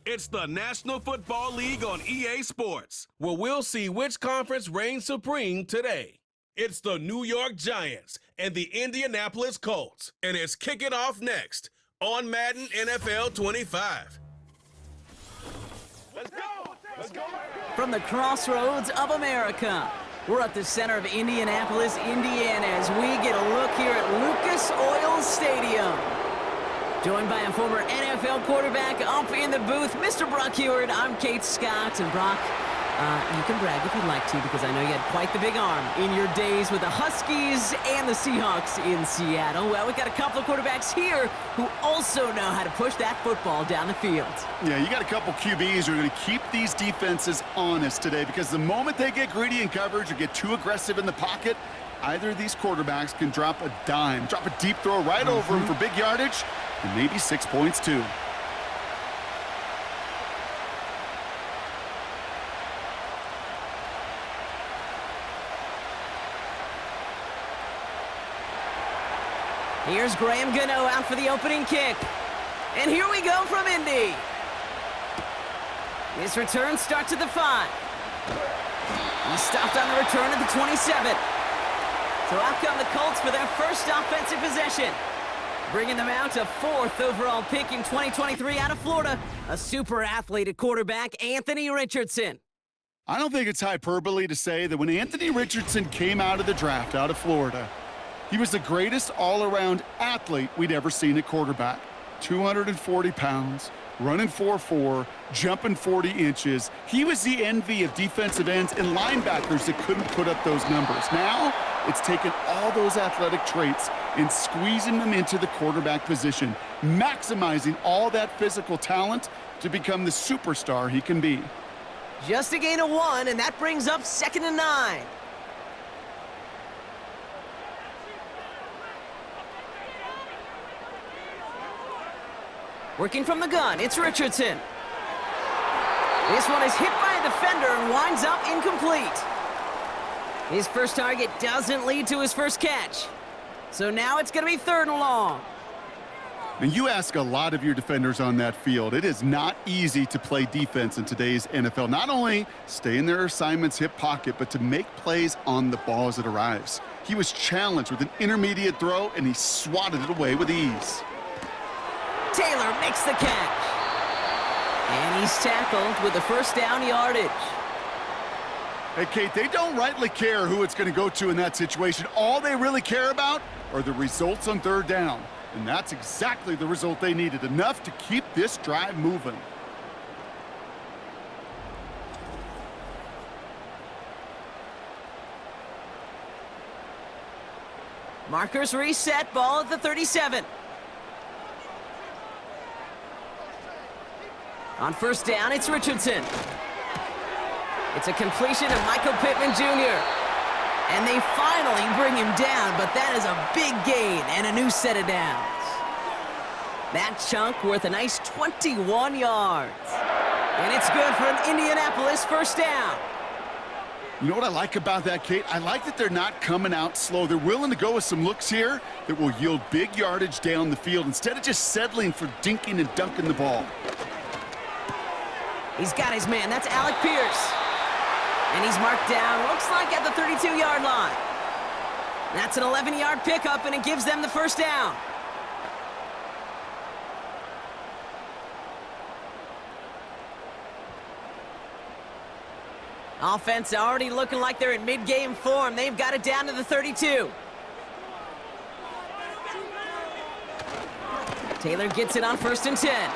It's the National Football League on EA Sports, where we'll see which conference reigns supreme today. It's the New York Giants and the Indianapolis Colts, and it's kicking off next on Madden NFL 25. Let's go! Let's go! From the crossroads of America, we're at the center of Indianapolis, Indiana, as we get a look here at Lucas Oil Stadium. Joined by a former NFL quarterback up in the booth, Mr. Brock Heward. I'm Kate Scott, and Brock, you can brag if you'd like to, because I know you had quite the big arm in your days with the Huskies and the Seahawks in Seattle. Well, we've got a couple of quarterbacks here who also know how to push that football down the field. Yeah, you got a couple QBs who are going to keep these defenses honest today, because the moment they get greedy in coverage or get too aggressive in the pocket, either of these quarterbacks can drop a dime, drop a deep throw right over him for big yardage, and maybe 6 points too. Here's Graham Gano out for the opening kick. And here we go from Indy. This return starts at the 5. He stopped on the return at the 27. So out come the Colts for their first offensive possession, bringing them out to 4th overall pick in 2023 out of Florida, a super athlete at quarterback, Anthony Richardson. I don't think it's hyperbole to say that when Anthony Richardson came out of the draft out of Florida, he was the greatest all-around athlete we'd ever seen at quarterback. 240 pounds, running 4.4, jumping 40 inches. He was the envy of defensive ends and linebackers that couldn't put up those numbers. Now, it's taken all those athletic traits and squeezing them into the quarterback position, maximizing all that physical talent to become the superstar he can be. Just a gain of 1, and that brings up 2nd and 9. Working from the gun, it's Richardson. This one is hit by a defender and winds up incomplete. His first target doesn't lead to his first catch. So now it's going to be 3rd and long. And you ask a lot of your defenders on that field. It is not easy to play defense in today's NFL. Not only stay in their assignment's hip pocket, but to make plays on the ball as it arrives. He was challenged with an intermediate throw, and he swatted it away with ease. Taylor makes the catch. And he's tackled with the first down yardage. Hey, Kate, they don't rightly care who it's going to go to in that situation. All they really care about are the results on 3rd down. And that's exactly the result they needed, enough to keep this drive moving. Markers reset, ball at the 37. On 1st down, it's Richardson. It's a completion of Michael Pittman Jr. And they finally bring him down, but that is a big gain and a new set of downs. That chunk worth a nice 21 yards. And it's good for an Indianapolis 1st down. You know what I like about that, Kate? I like that they're not coming out slow. They're willing to go with some looks here that will yield big yardage down the field instead of just settling for dinking and dunking the ball. He's got his man. That's Alec Pierce. And he's marked down, looks like at the 32-yard line. That's an 11-yard pickup, and it gives them the 1st down. Offense already looking like they're in mid-game form. They've got it down to the 32. Taylor gets it on 1st and 10.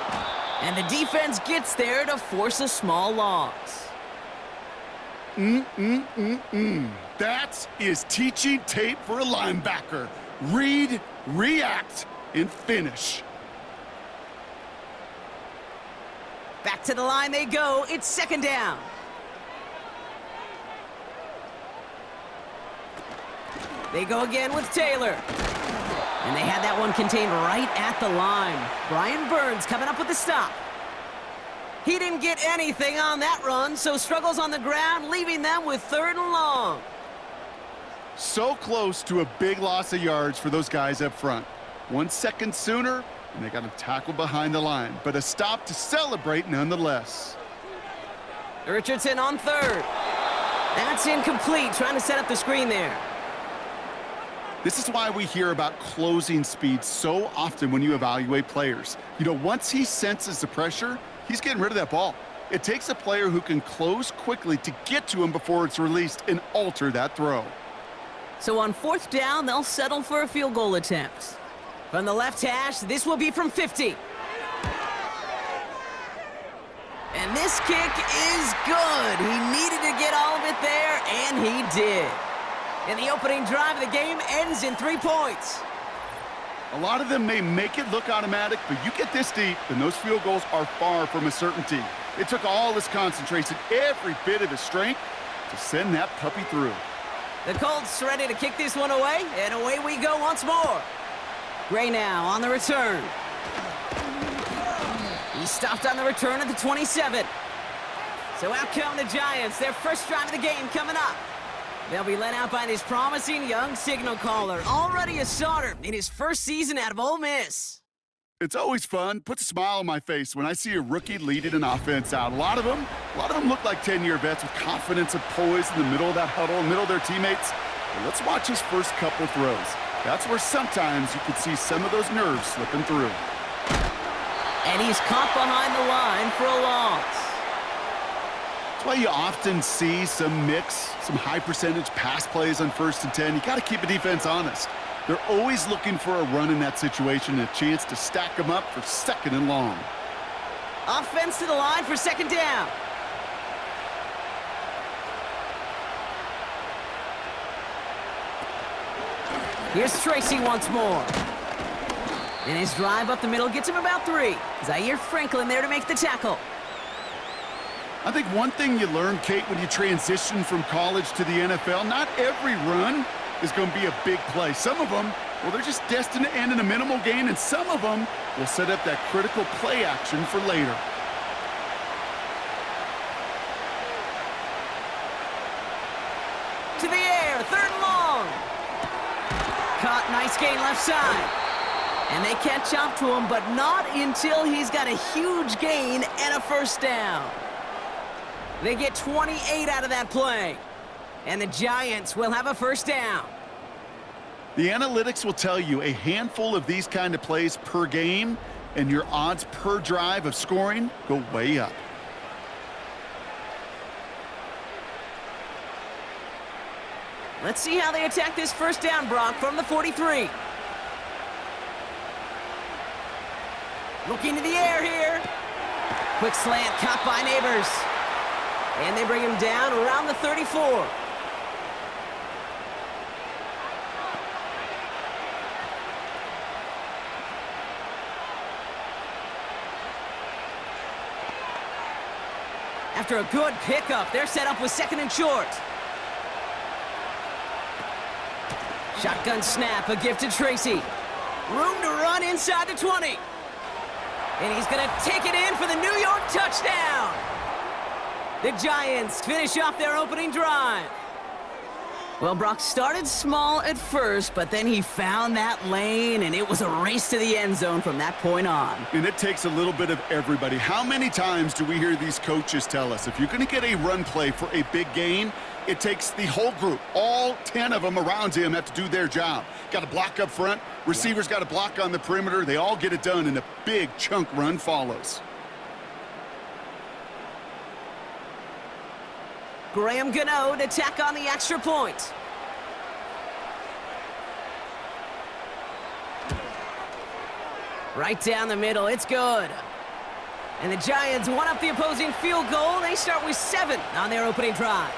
And the defense gets there to force a small loss. That is teaching tape for a linebacker. Read, react, and finish. Back to the line they go. It's 2nd down. They go again with Taylor. And they had that one contained right at the line. Brian Burns coming up with the stop. He didn't get anything on that run, so struggles on the ground, leaving them with 3rd and long. So close to a big loss of yards for those guys up front. 1 second sooner, And they got a tackle behind the line, but a stop to celebrate nonetheless. Richardson on third. That's incomplete, trying to set up the screen there. This is why we hear about closing speed so often when you evaluate players. You know, once he senses the pressure, he's getting rid of that ball. It takes a player who can close quickly to get to him before it's released and alter that throw. So on fourth down, they'll settle for a field goal attempt. From the left hash, this will be from 50. And this kick is good. He needed to get all of it there, and he did. And the opening drive of the game ends in 3 points. A lot of them may make it look automatic, but you get this deep, and those field goals are far from a certainty. It took all his concentration, every bit of his strength, to send that puppy through. The Colts ready to kick this one away, and away we go once more. Gray now on the return. He stopped on the return at the 27. So out come the Giants, their first drive of the game coming up. They'll be led out by this promising young signal caller, already a starter in his first season out of Ole Miss. It's always fun, puts a smile on my face when I see a rookie leading an offense out. A lot of them look like 10-year vets with confidence and poise in the middle of that huddle, in the middle of their teammates. But let's watch his first couple throws. That's where sometimes you could see some of those nerves slipping through. And he's caught behind the line for a loss. That's why you often see some mix, some high-percentage pass plays on 1st and 10. You got to keep a defense honest. They're always looking for a run in that situation and a chance to stack them up for 2nd and long. Offense to the line for 2nd down. Here's Tracy once more. And his drive up the middle gets him about 3. Zaire Franklin there to make the tackle. I think one thing you learn, Kate, when you transition from college to the NFL, not every run is going to be a big play. Some of them, well, they're just destined to end in a minimal gain, and some of them will set up that critical play action for later. To the air, 3rd and long. Caught, nice gain left side. And they catch up to him, but not until he's got a huge gain and a 1st down. They get 28 out of that play. And the Giants will have a 1st down. The analytics will tell you a handful of these kind of plays per game, and your odds per drive of scoring go way up. Let's see how they attack this 1st down, Brock, from the 43. Looking to the air here. Quick slant caught by Neighbors. And they bring him down around the 34. After a good pickup, they're set up with 2nd and short. Shotgun snap, a gift to Tracy. Room to run inside the 20. And he's going to take it in for the New York touchdown. The Giants finish off their opening drive. Well, Brock started small at first, but then he found that lane, and it was a race to the end zone from that point on. And it takes a little bit of everybody. How many times do we hear these coaches tell us, if you're going to get a run play for a big gain, it takes the whole group, all 10 of them around him have to do their job. Got to block up front, receivers got to block on the perimeter. They all get it done, and a big chunk run follows. Graham Gano to tack on the extra point. Right down the middle, it's good. And the Giants one up the opposing field goal. They start with 7 on their opening drive.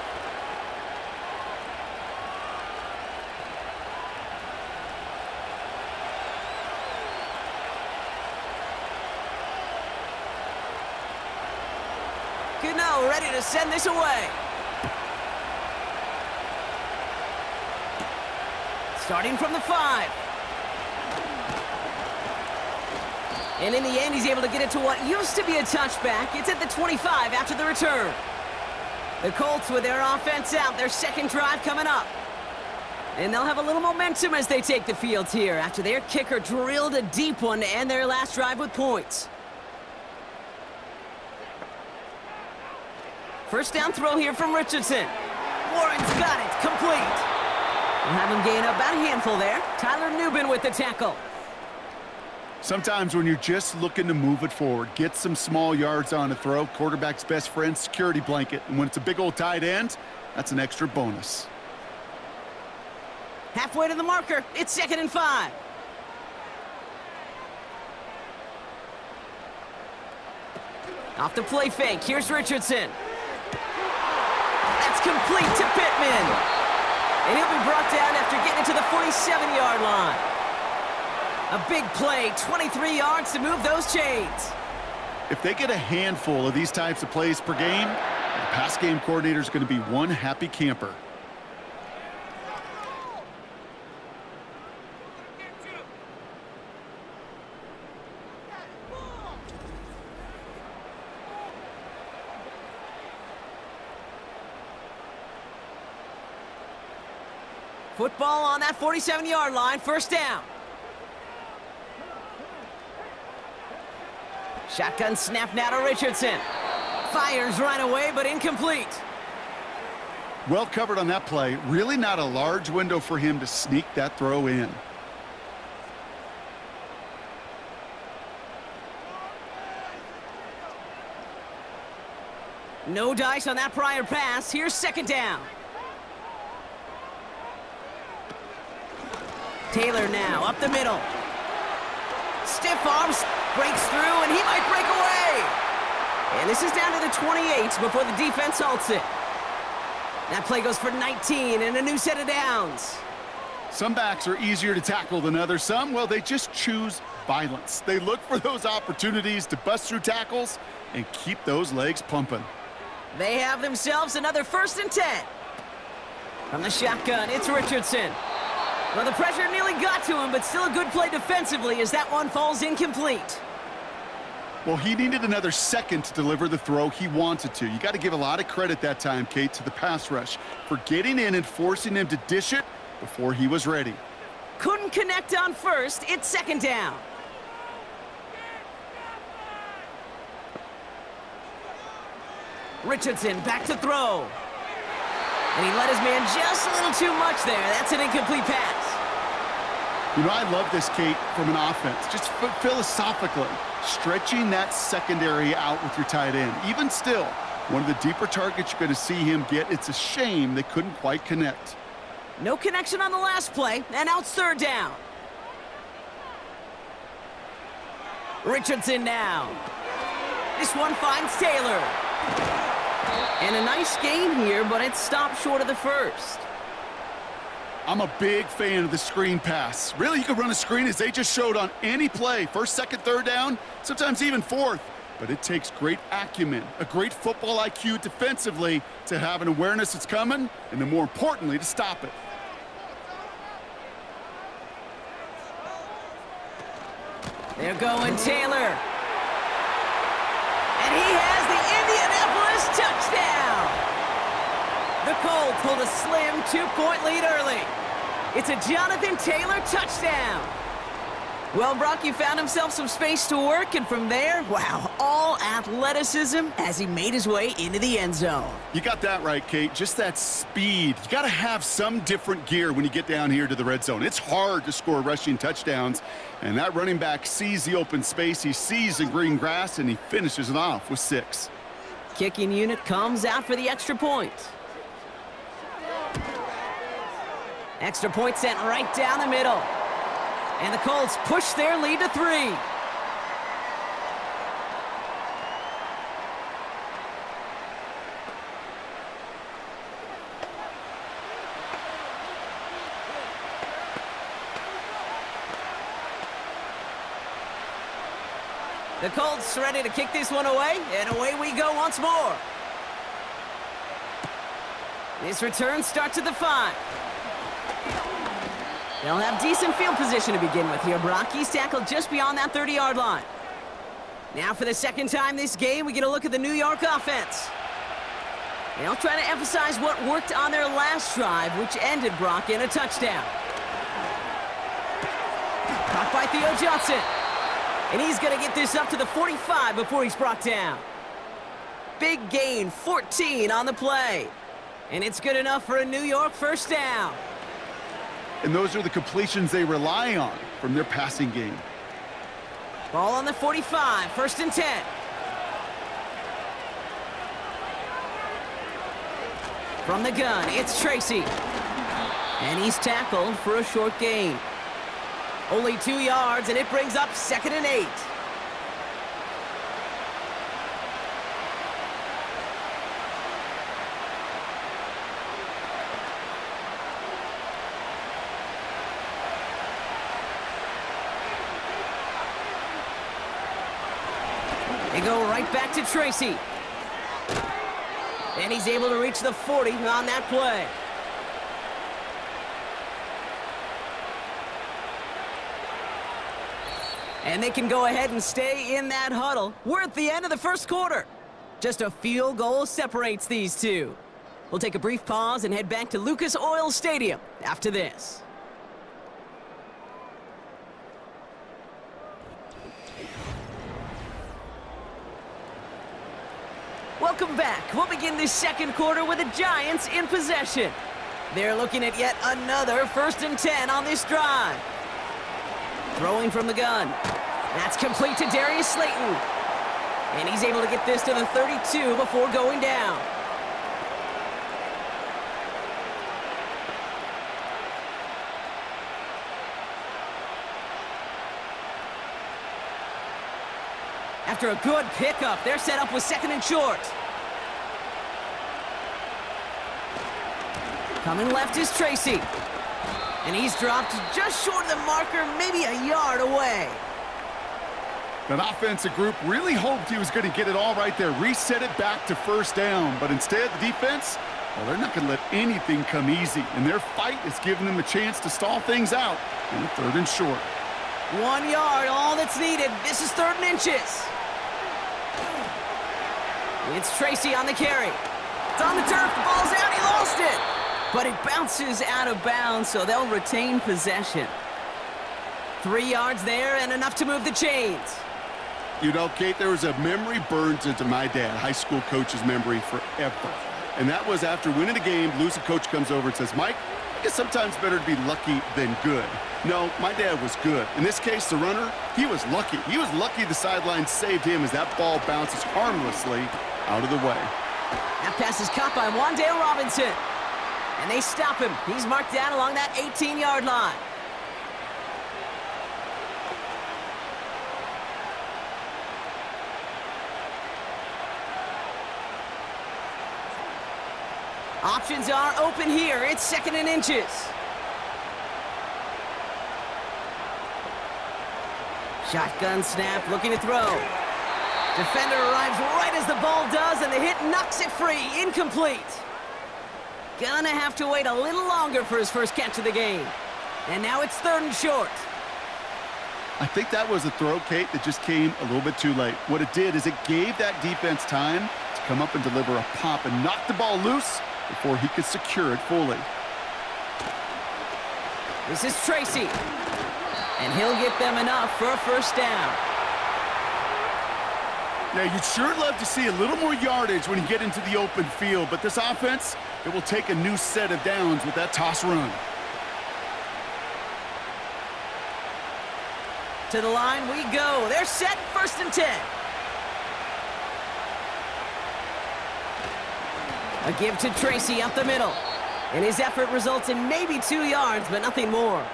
Gano ready to send this away. Starting from the 5. And in the end, he's able to get it to what used to be a touchback. It's at the 25 after the return. The Colts with their offense out, their 2nd drive coming up. And they'll have a little momentum as they take the field here after their kicker drilled a deep one to end their last drive with points. First down throw here from Richardson. Warren's got it, complete. We'll have him gain up about a handful there. Tyler Newbin with the tackle. Sometimes when you're just looking to move it forward, get some small yards on a throw, quarterback's best friend, security blanket. And when it's a big old tight end, that's an extra bonus. Halfway to the marker, it's 2nd and 5. Off the play fake, here's Richardson. That's complete to Pittman. And he'll be brought down after getting it to the 47-yard line. A big play, 23 yards to move those chains. If they get a handful of these types of plays per game, the pass game coordinator is going to be one happy camper. Football on that 47-yard line, first down. Shotgun snap now to Richardson. Fires right away, but incomplete. Well covered on that play. Really not a large window for him to sneak that throw in. No dice on that prior pass. Here's 2nd down. Taylor now up the middle. Stiff arms, breaks through, and he might break away. And this is down to the 28 before the defense halts it. That play goes for 19 and a new set of downs. Some backs are easier to tackle than others. Some, well, they just choose violence. They look for those opportunities to bust through tackles and keep those legs pumping. They have themselves another 1st and 10. From the shotgun, it's Richardson. Well, the pressure nearly got to him, but still a good play defensively as that one falls incomplete. Well, he needed another second to deliver the throw he wanted to. You got to give a lot of credit that time, Kate, to the pass rush for getting in and forcing him to dish it before he was ready. Couldn't connect on first. It's 2nd down. Richardson back to throw. And he let his man just a little too much there. That's an incomplete pass. You know, I love this, Kate, from an offense. Just philosophically, stretching that secondary out with your tight end. Even still, one of the deeper targets you're going to see him get. It's a shame they couldn't quite connect. No connection on the last play, and now it's 3rd down. Richardson now. This one finds Taylor. And a nice gain here, but it stopped short of the 1st. I'm a big fan of the screen pass. Really, you can run a screen as they just showed on any play. 1st, 2nd, 3rd down, sometimes even 4th. But it takes great acumen, a great football IQ defensively to have an awareness it's coming, and then more importantly, to stop it. They're going Taylor. And he has the Indianapolis touchdown. The Colts hold a slim 2-point lead early. It's a Jonathan Taylor touchdown. Well, Brock, he found himself some space to work, and from there, wow, all athleticism as he made his way into the end zone. You got that right, Kate. Just that speed. You got to have some different gear when you get down here to the red zone. It's hard to score rushing touchdowns, and that running back sees the open space, he sees the green grass, and he finishes it off with 6. Kicking unit comes out for the extra point. Extra point sent right down the middle. And the Colts push their lead to 3. The Colts ready to kick this one away, and away we go once more. This return starts at the 5. They'll have decent field position to begin with here. Brock, he's tackled just beyond that 30-yard line. Now for the second time this game, we get a look at the New York offense. They'll try to emphasize what worked on their last drive, which ended, Brock, in a touchdown. Caught by Theo Johnson. And he's going to get this up to the 45 before he's brought down. Big gain, 14 on the play. And it's good enough for a New York first down. And those are the completions they rely on from their passing game. Ball on the 45, 1st and 10. From the gun, it's Tracy. And he's tackled for a short gain. Only 2 yards, and it brings up 2nd and 8. They go right back to Tracy. And he's able to reach the 40 on that play. And they can go ahead and stay in that huddle. We're at the end of the first quarter. Just a field goal separates these two. We'll take a brief pause and head back to Lucas Oil Stadium after this. Welcome back. We'll begin this second quarter with the Giants in possession. They're looking at yet another 1st and 10 on this drive. Throwing from the gun. That's complete to Darius Slayton. And he's able to get this to the 32 before going down. After a good pickup, they're set up with 2nd and short. Coming left is Tracy. And he's dropped just short of the marker, maybe a yard away. That offensive group really hoped he was going to get it all right there, reset it back to 1st down. But instead, the defense, well, they're not going to let anything come easy. And their fight is giving them a chance to stall things out in the 3rd and short. 1 yard, all that's needed. This is 3rd and inches. It's Tracy on the carry. It's on the turf, the ball's out, he lost it. But it bounces out of bounds, so they'll retain possession. 3 yards there and enough to move the chains. You know, Kate, there was a memory burns into my dad, high school coach's memory forever. And that was after winning a game, losing coach comes over and says, Mike, I guess sometimes better to be lucky than good. No, my dad was good. In this case, the runner, he was lucky. He was lucky the sideline saved him as that ball bounces harmlessly out of the way. That pass is caught by Wan'Dale Robinson. And they stop him. He's marked down along that 18-yard line. Options are open here. It's 2nd and inches. Shotgun snap, looking to throw. Defender arrives right as the ball does, and the hit knocks it free. Incomplete. Gonna have to wait a little longer for his first catch of the game. And now it's 3rd and short. I think that was a throw, Kate, that just came a little bit too late. What it did is it gave that defense time to come up and deliver a pop and knock the ball loose before he could secure it fully. This is Tracy. And he'll get them enough for a first down. Yeah, you'd sure love to see a little more yardage when you get into the open field, but this offense, it will take a new set of downs with that toss run. To the line we go. They're set, 1st and 10. A give to Tracy up the middle. And his effort results in maybe 2 yards, but nothing more.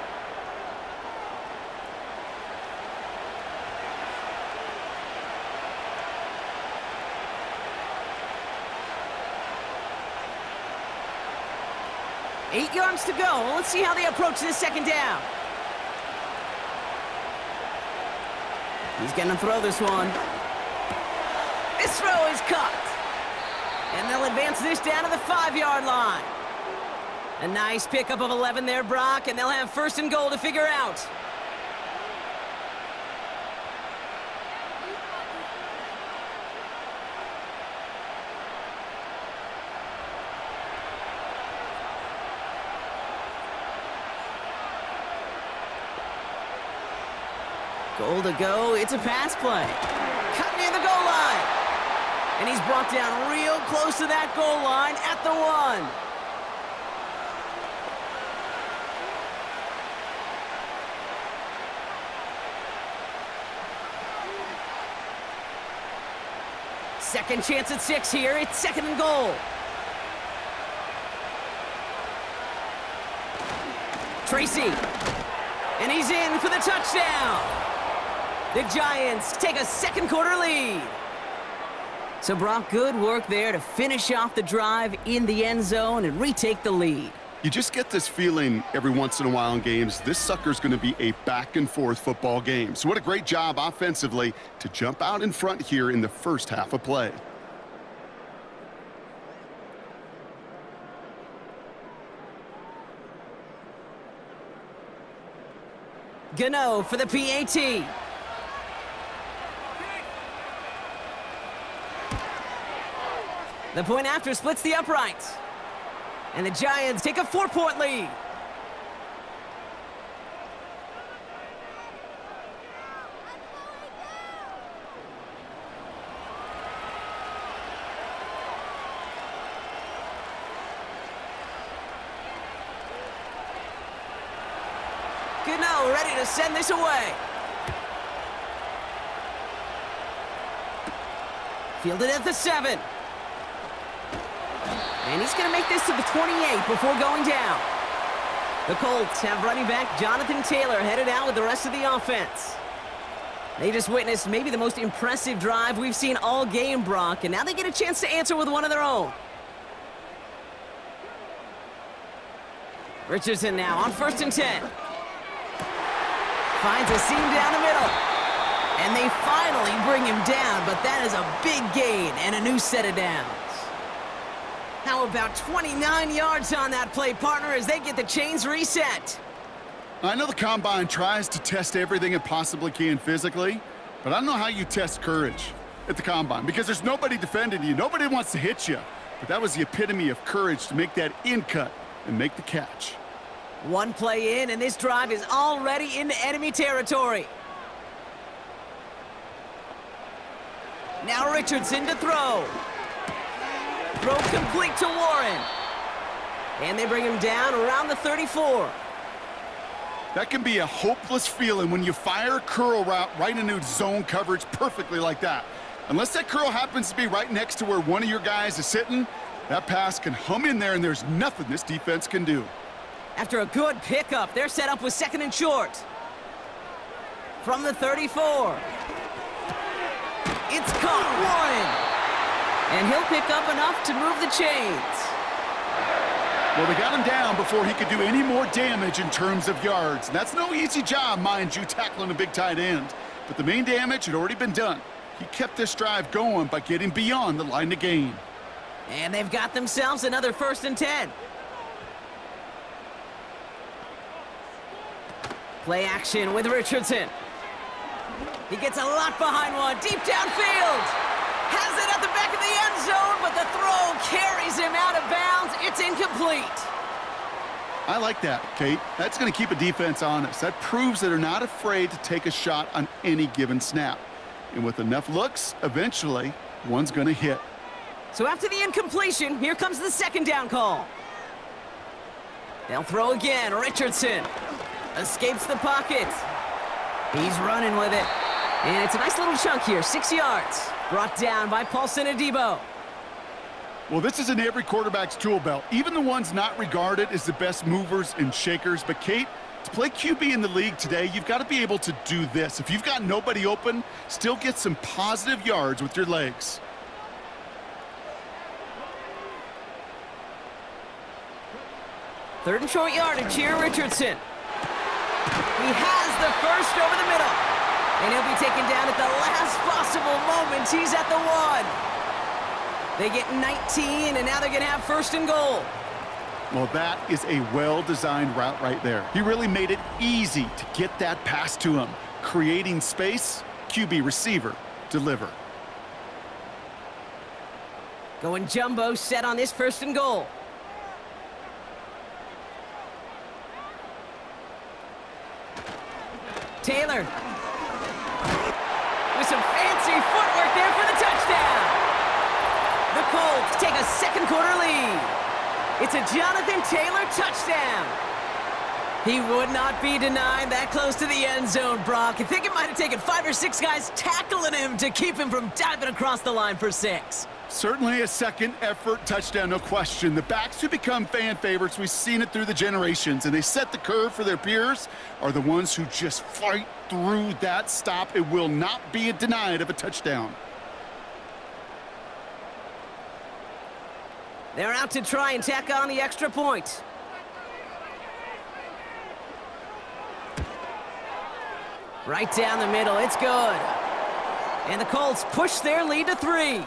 Eight yards to go. Let's see how they approach this 2nd down. He's going to throw this one. This throw is caught. And they'll advance this down to the 5-yard line. A nice pickup of 11 there, Brock, and they'll have 1st and goal to figure out. Goal to go. It's a pass play. Cut near the goal line. And he's brought down real close to that goal line at the 1. Second chance at 6 here. It's 2nd and goal. Tracy. And he's in for the touchdown. The Giants take a second quarter lead. So, Brock, good work there to finish off the drive in the end zone and retake the lead. You just get this feeling every once in a while in games, this sucker's going to be a back-and-forth football game. So what a great job offensively to jump out in front here in the first half of play. Gano for the PAT. The point after splits the uprights. And the Giants take a 4-point lead. Gano ready to send this away. Fielded at the 7. And he's going to make this to the 28 before going down. The Colts have running back Jonathan Taylor headed out with the rest of the offense. They just witnessed maybe the most impressive drive we've seen all game, Brock, and now they get a chance to answer with one of their own. Richardson now on 1st and 10. Finds a seam down the middle. And they finally bring him down, but that is a big gain and a new set of downs. How about 29 yards on that play, partner, as they get the chains reset? I know the Combine tries to test everything it possibly can physically, but I don't know how you test courage at the Combine because there's nobody defending you. Nobody wants to hit you. But that was the epitome of courage to make that in cut and make the catch. One play in, and this drive is already into enemy territory. Now Richardson to throw. Throw complete to Warren. And they bring him down around the 34. That can be a hopeless feeling when you fire a curl route right into zone coverage perfectly like that. Unless that curl happens to be right next to where one of your guys is sitting, that pass can hum in there and there's nothing this defense can do. After a good pickup, they're set up with 2nd and short. From the 34. It's caught Warren. And he'll pick up enough to move the chains. Well, they got him down before he could do any more damage in terms of yards. And that's no easy job, mind you, tackling a big tight end. But the main damage had already been done. He kept this drive going by getting beyond the line to gain. And they've got themselves another 1st and 10. Play action with Richardson. He gets a lot behind one, deep downfield. Has it at the back of the end zone, but the throw carries him out of bounds. It's incomplete. I like that, Kate. That's going to keep a defense honest. That proves that they're not afraid to take a shot on any given snap. And with enough looks, eventually, one's going to hit. So after the incompletion, here comes the 2nd down call. They'll throw again. Richardson escapes the pocket. He's running with it. And it's a nice little chunk here, 6 yards. Brought down by Paulson Adebo. Well, this is in every quarterback's tool belt, even the ones not regarded as the best movers and shakers. But, Kate, to play QB in the league today, you've got to be able to do this. If you've got nobody open, still get some positive yards with your legs. Third and short yardage here, Richardson. He has the first over the middle. And he'll be taken down at the last possible moment. He's at the 1. They get 19, and now they're going to have 1st and goal. Well, that is a well-designed route right there. He really made it easy to get that pass to him. Creating space, QB receiver, deliver. Going jumbo set on this 1st and goal. Taylor. second quarter lead. It's a Jonathan Taylor touchdown. He would not be denied that close to the end zone, Brock. I think it might have taken 5 or 6 guys tackling him to keep him from diving across the line for 6. Certainly a second effort touchdown, no question. The backs who become fan favorites, we've seen it through the generations, and they set the curve for their peers, are the ones who just fight through that stop. It will not be denied of a touchdown. They're out to try and tack on the extra point. Right down the middle, it's good. And the Colts push their lead to 3.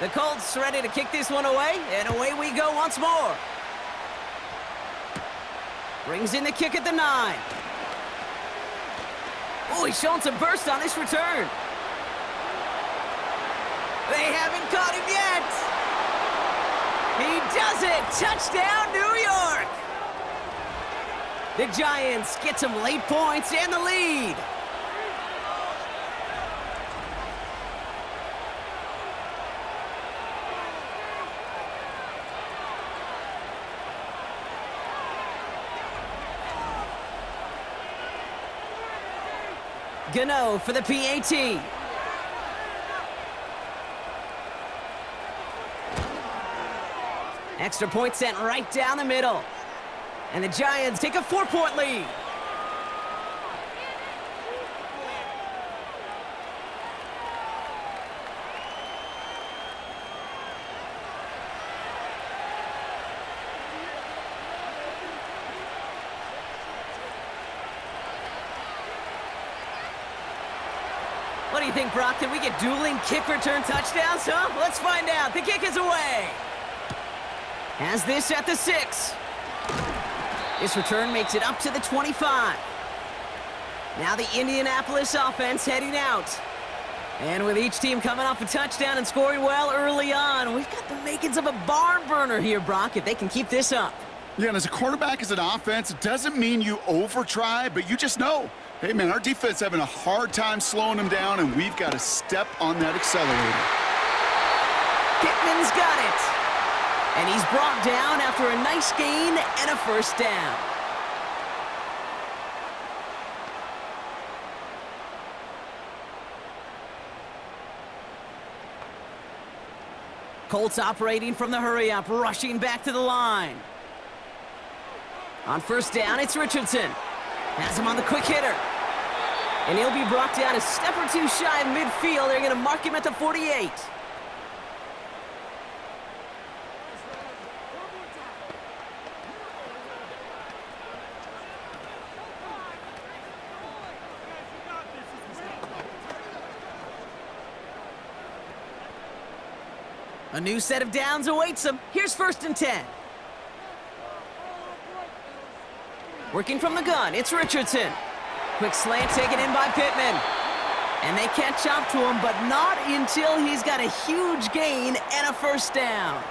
The Colts ready to kick this one away, and away we go once more. Brings in the kick at the 9. Oh, he's showing some burst on this return. They haven't caught him yet. He does it. Touchdown, New York. The Giants get some late points and the lead. Gano for the PAT. Extra point sent right down the middle. And the Giants take a 4-point lead. What do you think, Brock? Can we get dueling kick return touchdowns, huh? Let's find out. The kick is away. Has this at the 6. This return makes it up to the 25. Now the Indianapolis offense heading out. And with each team coming off a touchdown and scoring well early on, we've got the makings of a barn burner here, Brock, if they can keep this up. Yeah, and as a quarterback, as an offense, it doesn't mean you over-try, but you just know, hey, man, our defense having a hard time slowing them down, and we've got to step on that accelerator. Pittman's got it. And he's brought down after a nice gain and a first down. Colts operating from the hurry-up, rushing back to the line. On first down, it's Richardson. Has him on the quick hitter. And he'll be brought down a step or two shy of midfield. They're going to mark him at the 48. A new set of downs awaits them. Here's 1st and 10. Working from the gun, it's Richardson. Quick slant taken in by Pittman. And they catch up to him, but not until he's got a huge gain and a first down.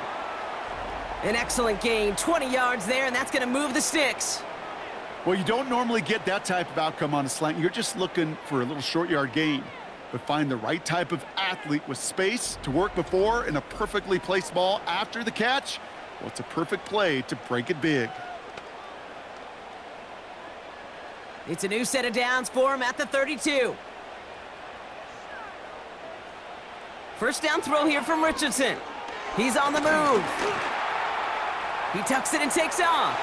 An excellent gain, 20 yards there, and that's going to move the sticks. Well, you don't normally get that type of outcome on a slant. You're just looking for a little short yard gain. But find the right type of athlete with space to work before and a perfectly placed ball after the catch. Well, it's a perfect play to break it big. It's a new set of downs for him at the 32. First down throw here from Richardson. He's on the move. He tucks it and takes off.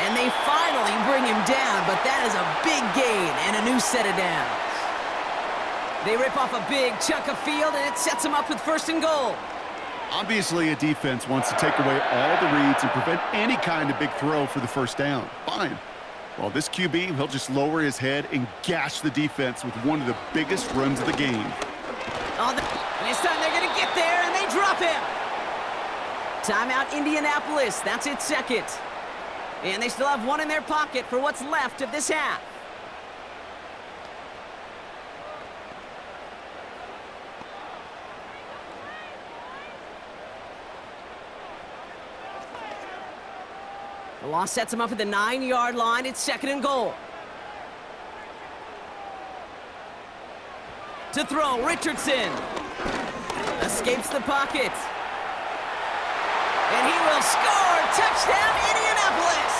And they finally bring him down, but that is a big gain and a new set of downs. They rip off a big chunk of field, and it sets them up with 1st and goal. Obviously, a defense wants to take away all the reads and prevent any kind of big throw for the first down. Fine. Well, this QB, he'll just lower his head and gash the defense with one of the biggest runs of the game. Oh, this time they're going to get there, and they drop him. Timeout, Indianapolis. That's its 2nd. And they still have one in their pocket for what's left of this half. The loss sets him up at the 9-yard line. It's 2nd and goal. To throw, Richardson. Escapes the pocket. And he will score! Touchdown, Indianapolis!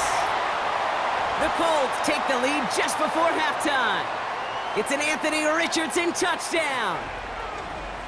The Colts take the lead just before halftime. It's an Anthony Richardson touchdown.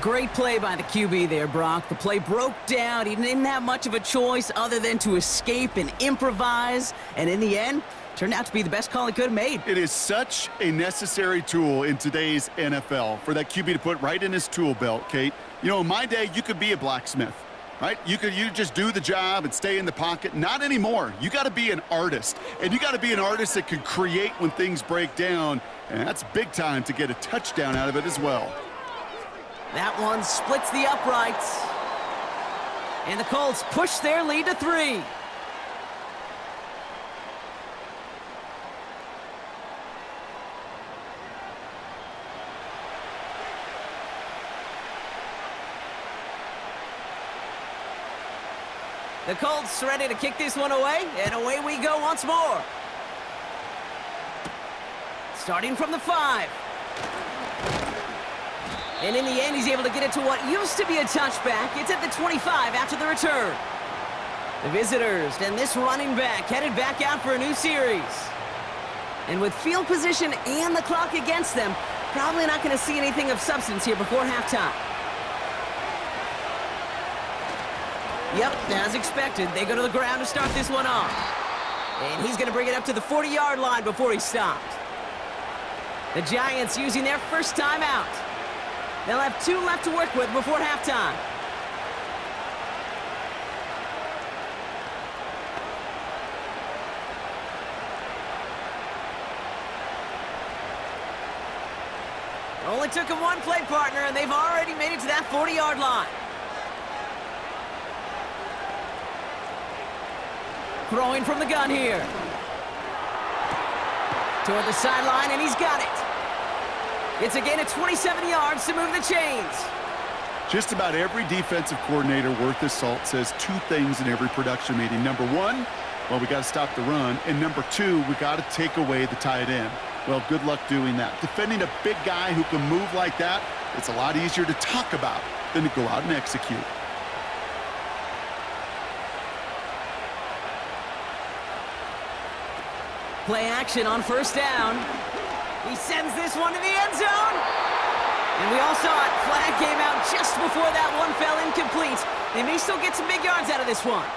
Great play by the QB there, Brock. The play broke down. He didn't have much of a choice other than to escape and improvise. And in the end, turned out to be the best call he could have made. It is such a necessary tool in today's NFL for that QB to put right in his tool belt, Kate. You know, in my day, you could be a blacksmith, right? You just do the job and stay in the pocket. Not anymore. You got to be an artist. And you got to be an artist that can create when things break down. And that's big time to get a touchdown out of it as well. That one splits the uprights. And the Colts push their lead to 3. The Colts ready to kick this one away, and away we go once more. Starting from the 5. And in the end, he's able to get it to what used to be a touchback. It's at the 25 after the return. The visitors and this running back headed back out for a new series. And with field position and the clock against them, probably not going to see anything of substance here before halftime. Yep, as expected, they go to the ground to start this one off. And he's going to bring it up to the 40-yard line before he's stopped. The Giants using their first timeout. They'll have 2 left to work with before halftime. It only took him one play, partner, and they've already made it to that 40-yard line. Throwing from the gun here. Toward the sideline, and he's got it. It's a gain of 27 yards to move the chains. Just about every defensive coordinator worth his salt says 2 things in every production meeting. Number 1, well, we got to stop the run. And number 2, we got to take away the tight end. Well, good luck doing that. Defending a big guy who can move like that, it's a lot easier to talk about than to go out and execute. Play action on first down. He sends this one to the end zone. And we all saw it. Flag came out just before that one fell incomplete. They may still get some big yards out of this one.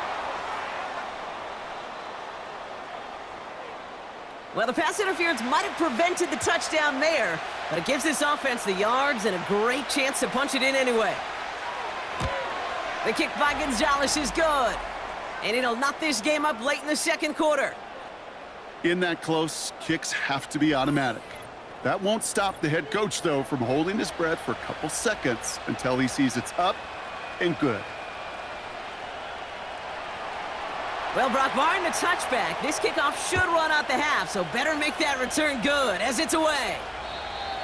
Well, the pass interference might have prevented the touchdown there, but it gives this offense the yards and a great chance to punch it in anyway. The kick by Gonzalez is good. And it'll knock this game up late in the second quarter. In that close, kicks have to be automatic. That won't stop the head coach, though, from holding his breath for a couple seconds until he sees it's up and good. Well, Brock, barring the touchback, this kickoff should run out the half, so better make that return good as it's away.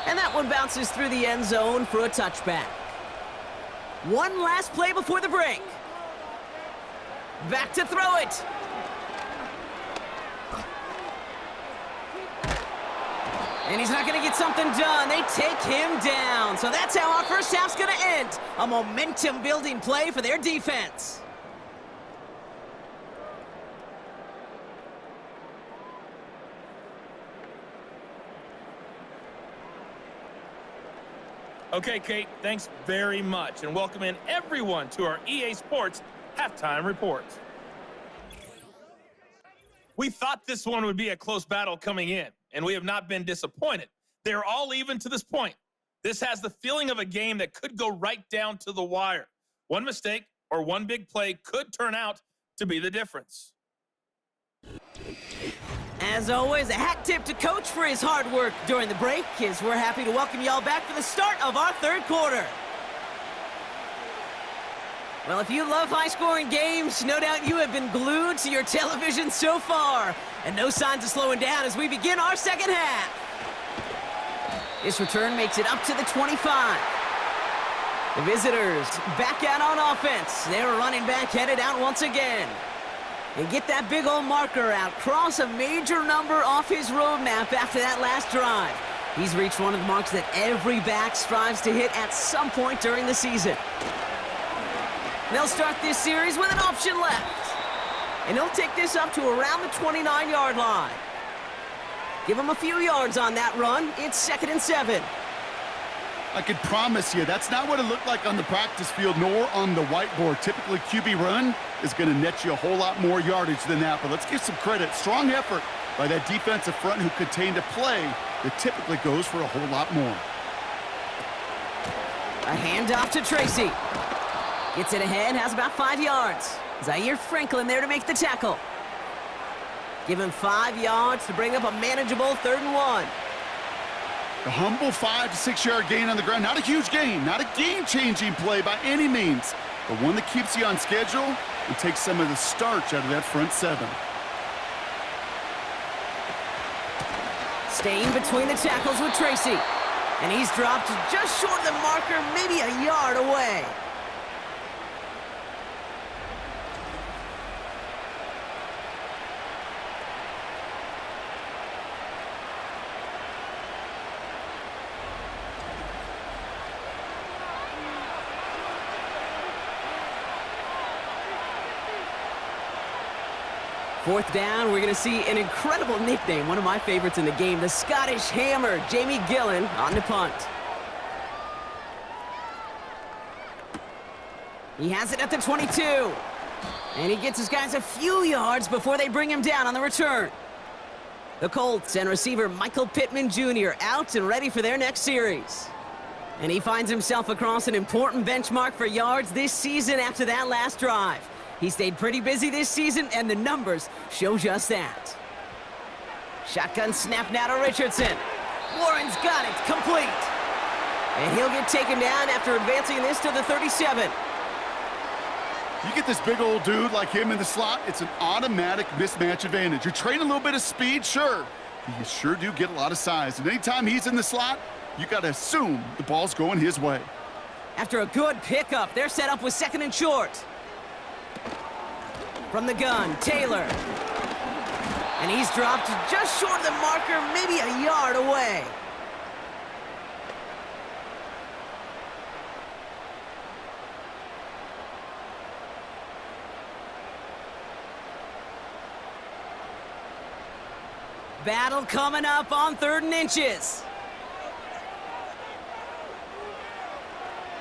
And that one bounces through the end zone for a touchback. One last play before the break. Back to throw it. And he's not going to get something done. They take him down. So that's how our first half's going to end. A momentum-building play for their defense. Okay, Kate, thanks very much. And welcome in everyone to our EA Sports Halftime Report. We thought this one would be a close battle coming in, and we have not been disappointed. They're all even to this point. This has the feeling of a game that could go right down to the wire. One mistake or one big play could turn out to be the difference. As always, a hat tip to Coach for his hard work during the break, as we're happy to welcome y'all back for the start of our third quarter. Well, if you love high-scoring games, no doubt you have been glued to your television so far. And no signs of slowing down as we begin our second half. This return makes it up to the 25. The visitors back out on offense. Their running back headed out once again. And get that big old marker out. Cross a major number off his roadmap after that last drive. He's reached one of the marks that every back strives to hit at some point during the season. They'll start this series with an option left. And he'll take this up to around the 29-yard line. Give him a few yards on that run. It's 2nd and 7. I can promise you that's not what it looked like on the practice field nor on the whiteboard. Typically, QB run is going to net you a whole lot more yardage than that. But let's give some credit. Strong effort by that defensive front who contained a play that typically goes for a whole lot more. A handoff to Tracy. Gets it ahead, has about 5 yards. Zaire Franklin there to make the tackle. Give him 5 yards to bring up a manageable 3rd and 1. A humble 5 to 6 yard gain on the ground. Not a huge gain, not a game-changing play by any means, but one that keeps you on schedule and takes some of the starch out of that front 7. Staying between the tackles with Tracy. And he's dropped just short of the marker, maybe a yard away. Fourth down, we're going to see an incredible nickname, one of my favorites in the game, the Scottish Hammer, Jamie Gillen on the punt. He has it at the 22. And he gets his guys a few yards before they bring him down on the return. The Colts and receiver Michael Pittman Jr. out and ready for their next series. And he finds himself across an important benchmark for yards this season after that last drive. He stayed pretty busy this season, and the numbers show just that. Shotgun snap now to Richardson. Warren's got it, complete. And he'll get taken down after advancing this to the 37. You get this big old dude like him in the slot, it's an automatic mismatch advantage. You train a little bit of speed, sure. You sure do get a lot of size. And anytime he's in the slot, you got to assume the ball's going his way. After a good pickup, they're set up with 2nd and short. From the gun, Taylor. And he's dropped just short of the marker, maybe a yard away. Battle coming up on 3rd and inches.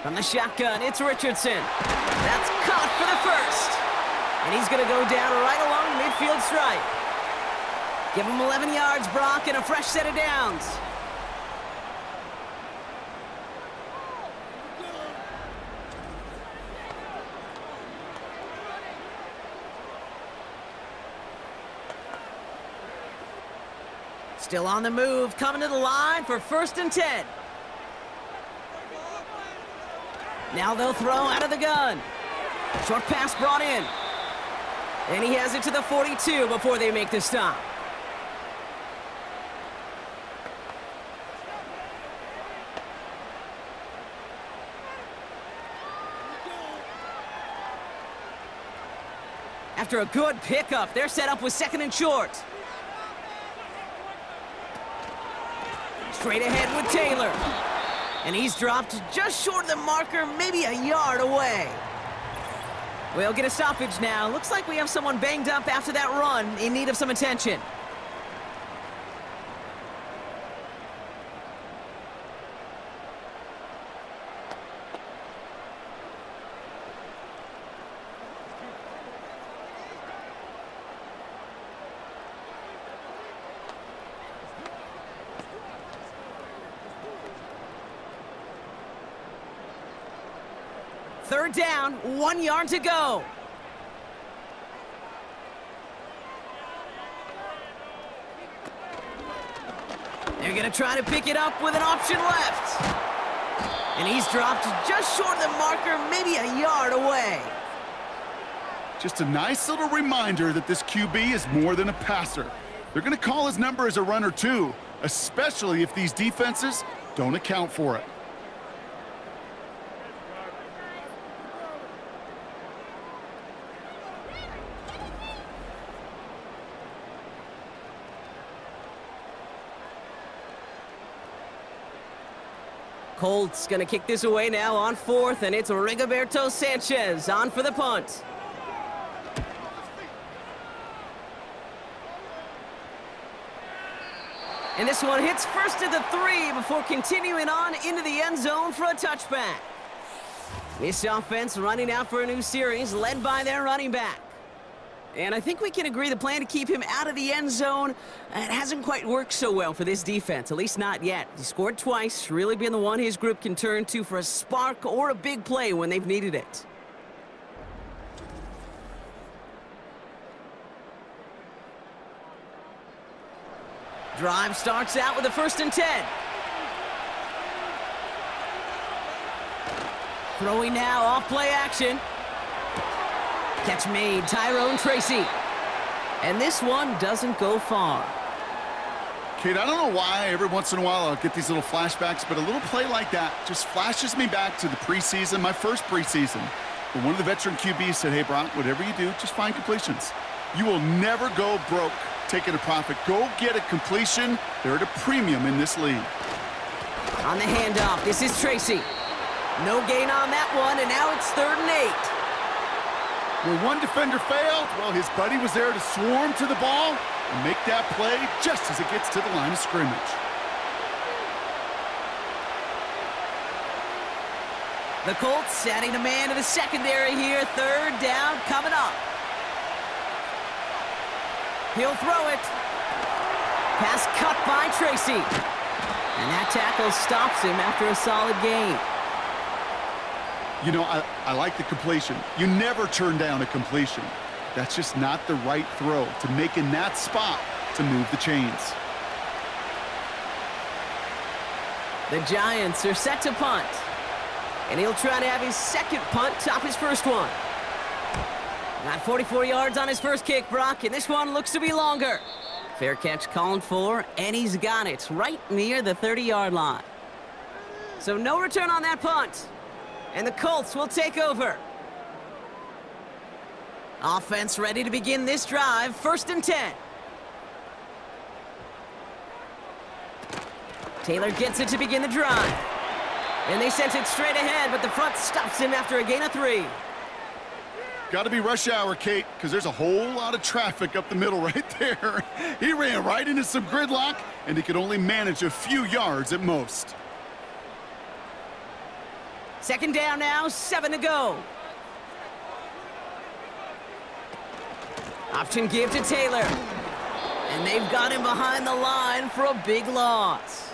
From the shotgun, it's Richardson. That's caught for the first. And he's going to go down right along midfield stripe. Give him 11 yards, Brock, and a fresh set of downs. Still on the move, coming to the line for 1st and 10. Now they'll throw out of the gun. Short pass brought in. And he has it to the 42 before they make the stop. After a good pickup, they're set up with 2nd and short. Straight ahead with Taylor. And he's dropped just short of the marker, maybe a yard away. We'll get a stoppage now. Looks like we have someone banged up after that run, in need of some attention. Third down, 1 yard to go. They're going to try to pick it up with an option left. And he's dropped just short of the marker, maybe a yard away. Just a nice little reminder that this QB is more than a passer. They're going to call his number as a runner too, especially if these defenses don't account for it. Colts going to kick this away now on 4th, and it's Rigoberto Sanchez on for the punt. And this one hits first at the 3 before continuing on into the end zone for a touchback. This offense running out for a new series, led by their running back. And I think we can agree the plan to keep him out of the end zone, it hasn't quite worked so well for this defense, at least not yet. He scored twice, really been the one his group can turn to for a spark or a big play when they've needed it. Drive starts out with a 1st and 10. Throwing now, off play action. Catch made, Tyrone Tracy. And this one doesn't go far. Kate, I don't know why every once in a while I'll get these little flashbacks, but a little play like that just flashes me back to the preseason, my first preseason. When one of the veteran QBs said, hey, Brock, whatever you do, just find completions. You will never go broke taking a profit. Go get a completion. They're at a premium in this league. On the handoff, this is Tracy. No gain on that one, and now it's 3rd and 8. Where one defender failed, well, his buddy was there to swarm to the ball and make that play just as it gets to the line of scrimmage. The Colts adding a man to the secondary here. 3rd down coming up. He'll throw it. Pass cut by Tracy. And that tackle stops him after a solid gain. You know, I like the completion. You never turn down a completion. That's just not the right throw to make in that spot to move the chains. The Giants are set to punt. And he'll try to have his 2nd punt top his 1st one. Got 44 yards on his 1st kick, Brock, and this one looks to be longer. Fair catch called for, and he's got it right near the 30-yard line. So no return on that punt. And the Colts will take over. Offense ready to begin this drive. 1st and 10. Taylor gets it to begin the drive. And they sent it straight ahead, but the front stops him after a gain of 3. Got to be rush hour, Kate, because there's a whole lot of traffic up the middle right there. He ran right into some gridlock, and he could only manage a few yards at most. 2nd down now, 7 to go. Option give to Taylor. And they've got him behind the line for a big loss.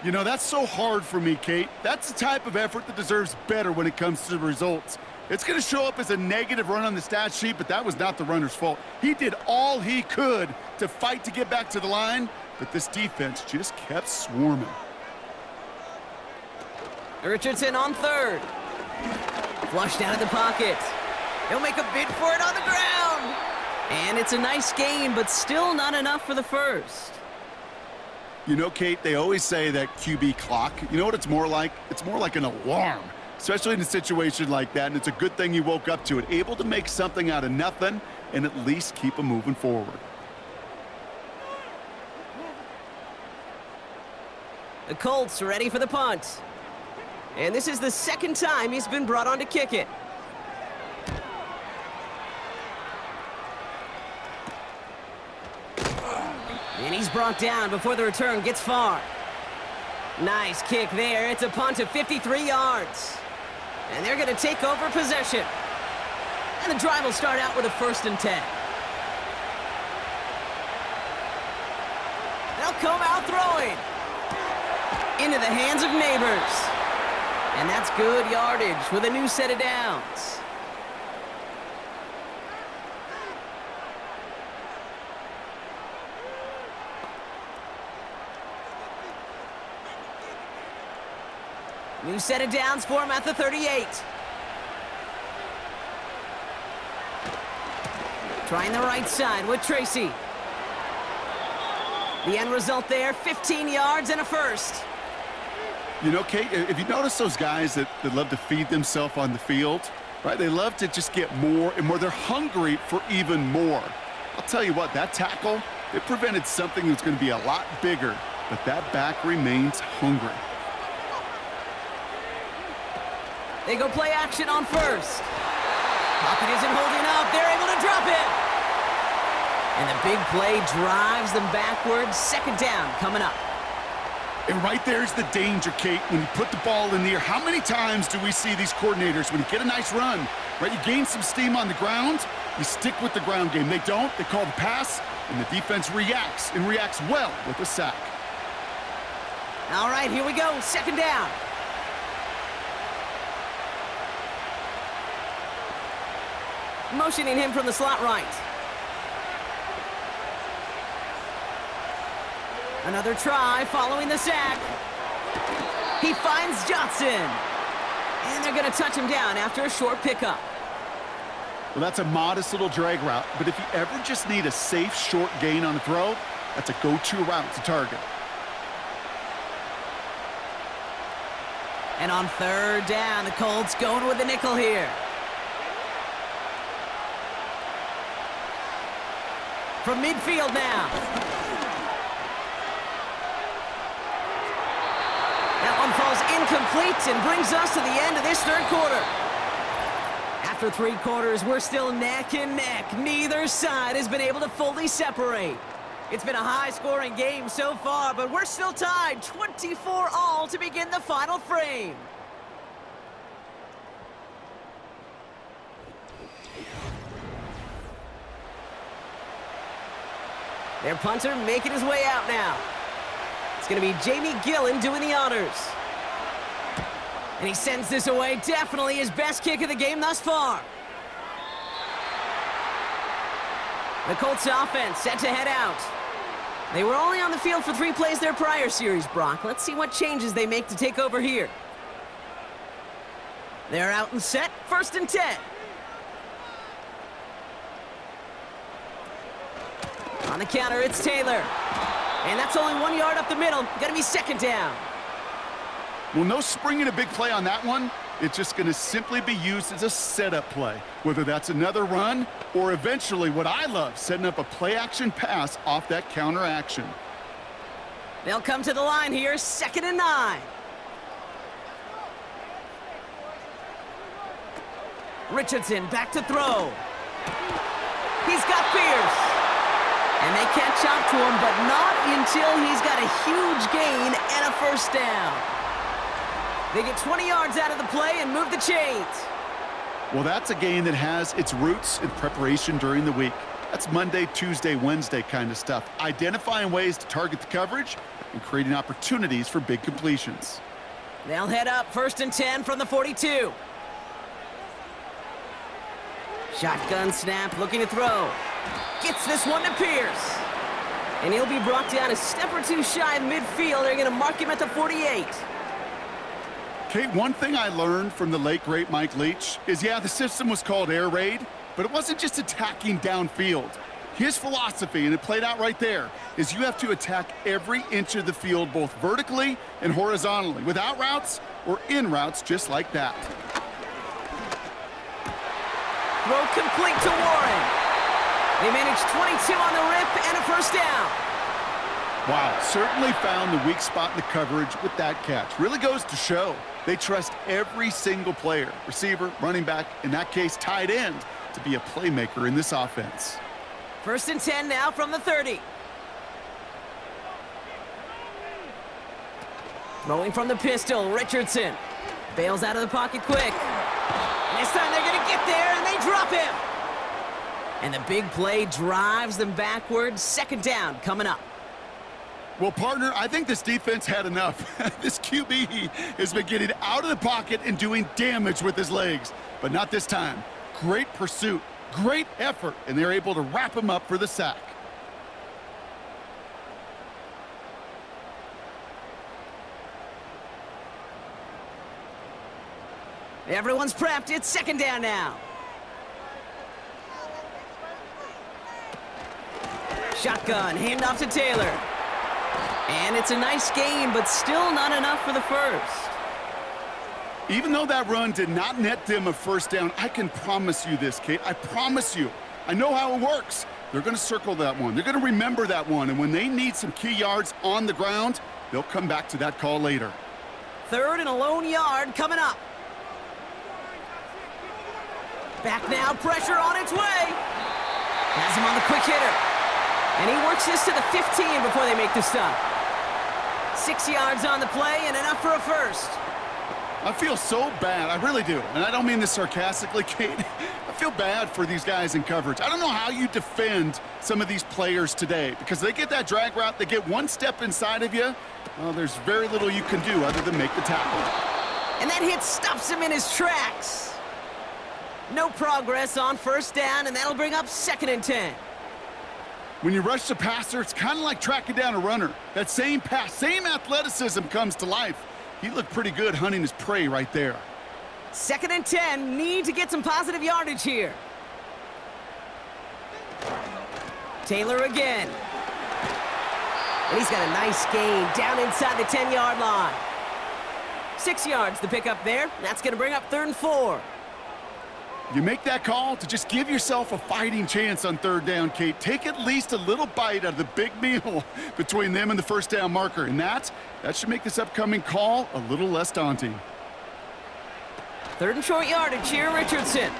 You know, that's so hard for me, Kate. That's the type of effort that deserves better when it comes to the results. It's going to show up as a negative run on the stat sheet, but that was not the runner's fault. He did all he could to fight to get back to the line, but this defense just kept swarming. Richardson on 3rd. Flushed out of the pocket. He'll make a bid for it on the ground. And it's a nice gain, but still not enough for the 1st. You know, Kate, they always say that QB clock. You know what it's more like? It's more like an alarm, especially in a situation like that, and it's a good thing you woke up to it, able to make something out of nothing and at least keep them moving forward. The Colts ready for the punt. And this is the 2nd time he's been brought on to kick it. And he's brought down before the return gets far. Nice kick there. It's a punt of 53 yards. And they're going to take over possession. And the drive will start out with a 1st and 10. They'll come out throwing. Into the hands of Neighbors. And that's good yardage with a new set of downs. New set of downs for him at the 38. Trying the right side with Tracy. The end result there, 15 yards and a 1st. You know, Kate, if you notice those guys that love to feed themselves on the field, right? They love to just get more and more. They're hungry for even more. I'll tell you what, that tackle, it prevented something that's going to be a lot bigger, but that back remains hungry. They go play action on first. Pocket isn't holding up. They're able to drop it. And the big play drives them backwards. Second down coming up. And right there's the danger, Kate, when you put the ball in the air. How many times do we see these coordinators, when you get a nice run, right, you gain some steam on the ground, you stick with the ground game. They don't. They call the pass, and the defense reacts, and reacts well with a sack. All right, here we go. Second down. Motioning him from the slot right. Another try following the sack. He finds Johnson. And they're going to touch him down after a short pickup. Well, that's a modest little drag route, but if you ever just need a safe, short gain on a throw, that's a go-to route to target. And on third down, the Colts going with the nickel here. From midfield now. That one falls incomplete and brings us to the end of this third quarter. After 3 quarters, we're still neck and neck. Neither side has been able to fully separate. It's been a high-scoring game so far, but we're still tied 24-all to begin the final frame. Their punter making his way out now. It's going to be Jamie Gillen doing the honors. And he sends this away. Definitely his best kick of the game thus far. The Colts offense set to head out. They were only on the field for 3 plays their prior series, Brock. Let's see what changes they make to take over here. They're out and set. 1st and 10. On the counter, it's Taylor. And that's only 1 yard up the middle. Gonna be 2nd down. Well, no springing a big play on that one. It's just going to simply be used as a setup play, whether that's another run or eventually what I love, setting up a play-action pass off that counter action. They'll come to the line here, 2nd and 9. Richardson back to throw. He's got Pierce. And they catch up to him, but not until he's got a huge gain and a 1st down. They get 20 yards out of the play and move the chains. Well, that's a gain that has its roots in preparation during the week. That's Monday, Tuesday, Wednesday kind of stuff. Identifying ways to target the coverage and creating opportunities for big completions. They'll head up 1st and 10 from the 42. Shotgun snap, looking to throw. Gets this one to Pierce. And he'll be brought down a step or 2 shy of midfield. They're going to mark him at the 48. Kate, one thing I learned from the late, great Mike Leach is, yeah, the system was called air raid, but it wasn't just attacking downfield. His philosophy, and it played out right there, is you have to attack every inch of the field, both vertically and horizontally, with out routes or in routes just like that. Throw complete to Warren. They manage 22 on the rip and a 1st down. Wow, certainly found the weak spot in the coverage with that catch. Really goes to show they trust every single player, receiver, running back, in that case, tight end, to be a playmaker in this offense. 1st and 10 now from the 30. Throwing from the pistol, Richardson. Bails out of the pocket quick. And this time they're going to get there, and they drop him. And the big play drives them backwards. 2nd down coming up. Well, partner, I think this defense had enough. This QB has been getting out of the pocket and doing damage with his legs, but not this time. Great pursuit, great effort, and they're able to wrap him up for the sack. Everyone's prepped. It's 2nd down now. Shotgun, handoff to Taylor. And it's a nice gain, but still not enough for the 1st. Even though that run did not net them a 1st down, I can promise you this, Kate. I promise you. I know how it works. They're going to circle that one. They're going to remember that one. And when they need some key yards on the ground, they'll come back to that call later. 3rd and a lone yard coming up. Back now, pressure on its way. Has him on the quick hitter. And he works this to the 15 before they make the stop. 6 yards on the play and enough for a first. I feel so bad, I really do. And I don't mean this sarcastically, Kate. I feel bad for these guys in coverage. I don't know how you defend some of these players today because they get that drag route, they get one step inside of you. Well, there's very little you can do other than make the tackle. And that hit stops him in his tracks. No progress on first down, and that'll bring up 2nd and 10. When you rush the passer, it's kind of like tracking down a runner. That same pass, same athleticism comes to life. He looked pretty good hunting his prey right there. 2nd and 10, need to get some positive yardage here. Taylor again. And he's got a nice gain down inside the 10-yard line. 6 yards to pick up there. That's going to bring up 3rd and 4. You make that call to just give yourself a fighting chance on 3rd down, Kate. Take at least a little bite out of the big meal between them and the first down marker. And that should make this upcoming call a little less daunting. 3rd and short yardage here, Richardson.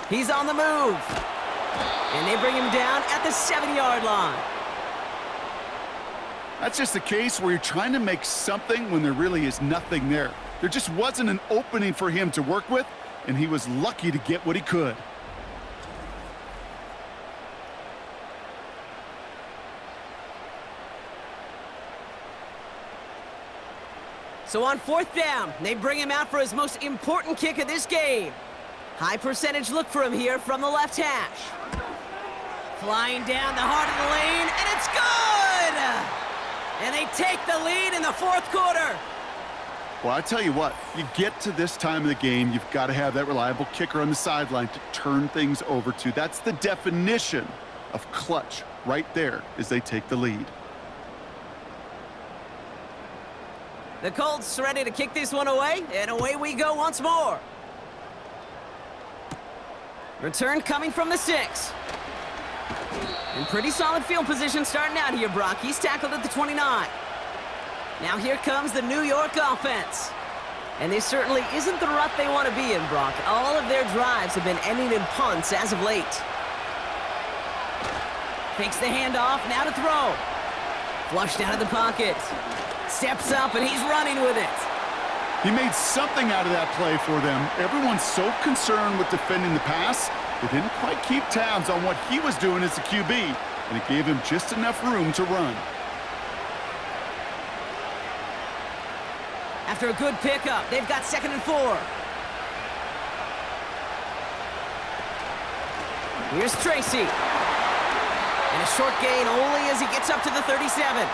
He's on the move. And they bring him down at the 7-yard line. That's just a case where you're trying to make something when there really is nothing there. There just wasn't an opening for him to work with, and he was lucky to get what he could. So on 4th down, they bring him out for his most important kick of this game. High percentage look for him here from the left hash. Flying down the heart of the lane, and it's good! And they take the lead in the 4th quarter. Well, I tell you what, you get to this time of the game, you've got to have that reliable kicker on the sideline to turn things over to. That's the definition of clutch right there as they take the lead. The Colts ready to kick this one away, and away we go once more. Return coming from the 6. In pretty solid field position starting out here, Brock. He's tackled at the 29. Now here comes the New York offense. And this certainly isn't the rut they want to be in, Brock. All of their drives have been ending in punts as of late. Fakes the handoff, now to throw. Flushed out of the pocket. Steps up, and he's running with it. He made something out of that play for them. Everyone's so concerned with defending the pass, they didn't quite keep tabs on what he was doing as a QB, and it gave him just enough room to run. After a good pickup, they've got 2nd and 4. Here's Tracy. And a short gain only as he gets up to the 37.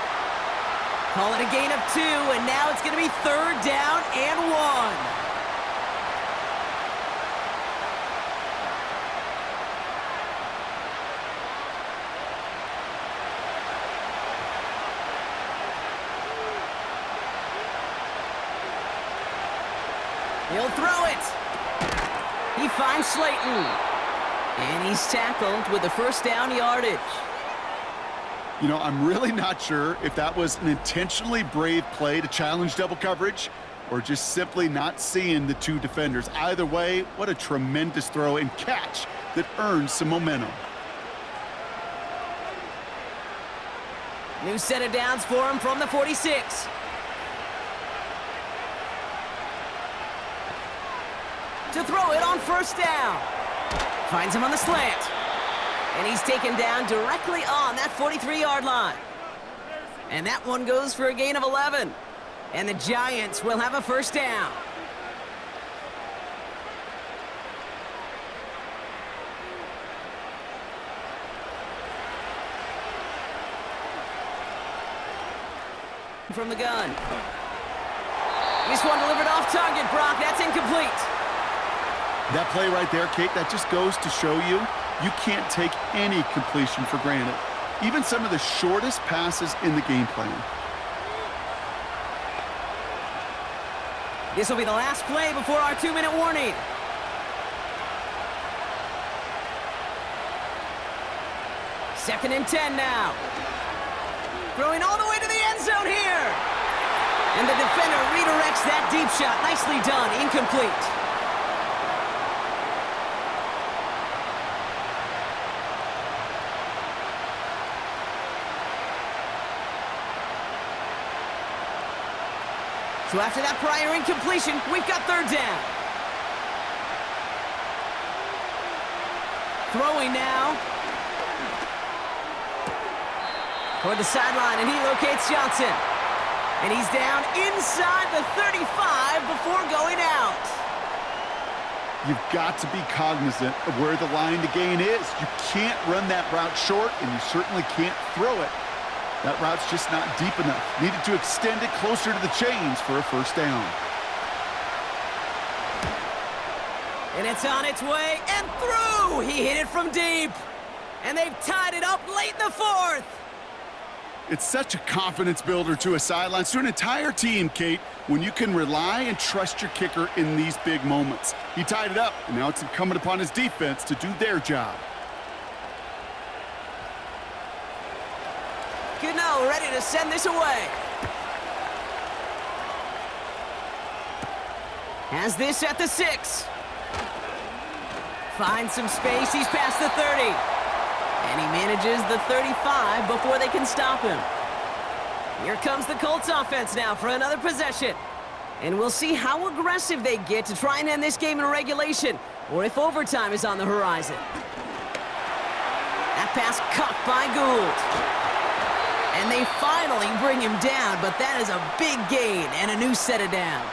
Call it a gain of 2, and now it's going to be 3rd down and 1. He'll throw it. He finds Slayton. And he's tackled with the 1st down yardage. You know, I'm really not sure if that was an intentionally brave play to challenge double coverage or just simply not seeing the 2 defenders. Either way, what a tremendous throw and catch that earns some momentum. New set of downs for him from the 46. To throw it on 1st down. Finds him on the slant. And he's taken down directly on that 43-yard line. And that one goes for a gain of 11. And the Giants will have a 1st down. From the gun. This one delivered off target, Brock. That's incomplete. That play right there, Kate, that just goes to show you can't take any completion for granted. Even some of the shortest passes in the game plan. This will be the last play before our 2-minute warning. Second and 10 now. Throwing all the way to the end zone here. And the defender redirects that deep shot. Nicely done. Incomplete. So after that prior incompletion, we've got third down. Throwing now. Toward the sideline, and he locates Johnson. And he's down inside the 35 before going out. You've got to be cognizant of where the line to gain is. You can't run that route short, and you certainly can't throw it. That route's just not deep enough. Needed to extend it closer to the chains for a first down. And it's on its way and through. He hit it from deep. And they've tied it up late in the fourth. It's such a confidence builder to a sideline, to an entire team, Kate, when you can rely and trust your kicker in these big moments. He tied it up, and now it's incumbent upon his defense to do their job. Gano ready to send this away. Has this at the 6. Finds some space. He's past the 30. And he manages the 35 before they can stop him. Here comes the Colts offense now for another possession. And we'll see how aggressive they get to try and end this game in regulation, or if overtime is on the horizon. That pass caught by Gould. And they finally bring him down, but that is a big gain and a new set of downs.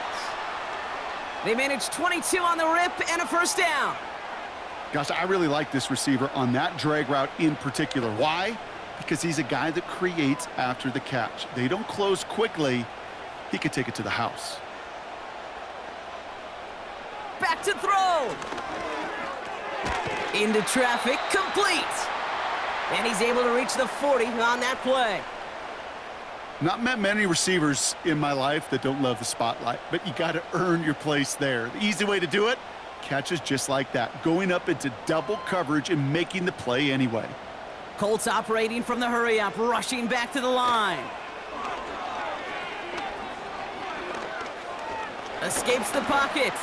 They managed 22 on the rip and a first down. Gosh, I really like this receiver on that drag route in particular. Why? Because he's a guy that creates after the catch. They don't close quickly. He could take it to the house. Back to throw. Into traffic, complete. And he's able to reach the 40 on that play. Not met many receivers in my life that don't love the spotlight, but you got to earn your place there. The easy way to do it, catches just like that, going up into double coverage and making the play anyway. Colts operating from the hurry-up, rushing back to the line. Escapes the pocket.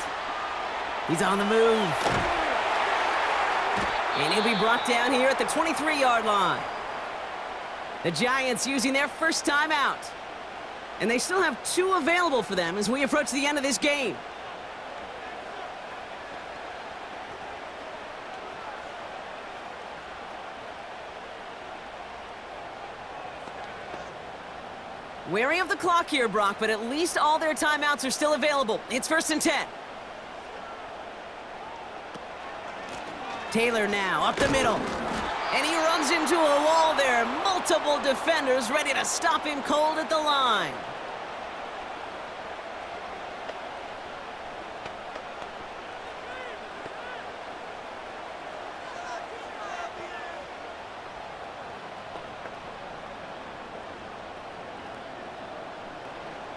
He's on the move. And he'll be brought down here at the 23-yard line. The Giants using their first timeout. And they still have 2 available for them as we approach the end of this game. Wary of the clock here, Brock, but at least all their timeouts are still available. It's 1st and 10. Taylor now up the middle. And he runs into a wall there. Multiple defenders ready to stop him cold at the line.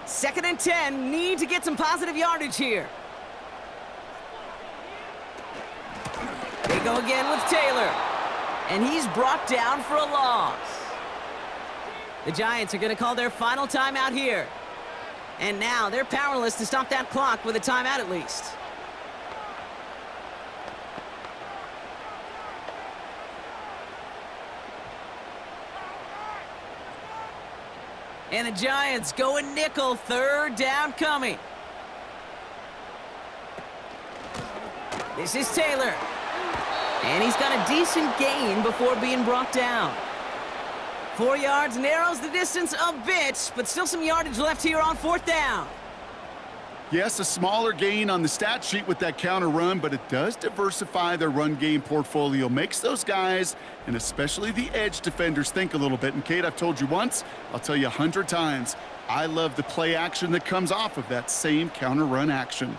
Second and 10, need to get some positive yardage here. They go again with Taylor. And he's brought down for a loss. The Giants are going to call their final timeout here. And now they're powerless to stop that clock with a timeout at least. And the Giants going nickel, 3rd down coming. This is Taylor. And he's got a decent gain before being brought down. 4 yards, narrows the distance a bit, but still some yardage left here on 4th down. Yes, a smaller gain on the stat sheet with that counter run, but it does diversify their run game portfolio. Makes those guys, and especially the edge defenders, think a little bit. And Kate, I've told you once, I'll tell you 100 times, I love the play action that comes off of that same counter run action.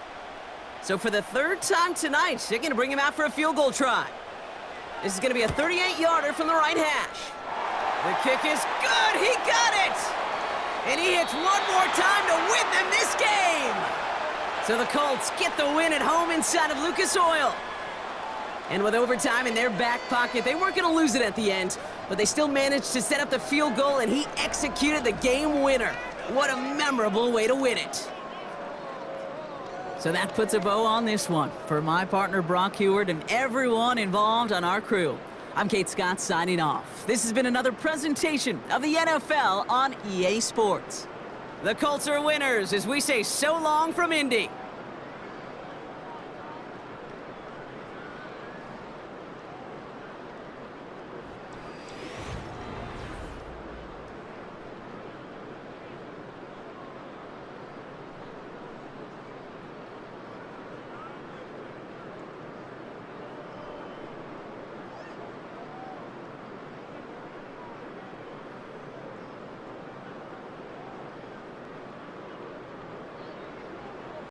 So for the 3rd time tonight, they're going to bring him out for a field goal try. This is going to be a 38-yarder from the right hash. The kick is good. He got it. And he hits one more time to win them this game. So the Colts get the win at home inside of Lucas Oil. And with overtime in their back pocket, they weren't going to lose it at the end, but they still managed to set up the field goal, and he executed the game winner. What a memorable way to win it. So that puts a bow on this one. For my partner, Brock Heward, and everyone involved on our crew, I'm Kate Scott signing off. This has been another presentation of the NFL on EA Sports. The Colts are winners as we say so long from Indy.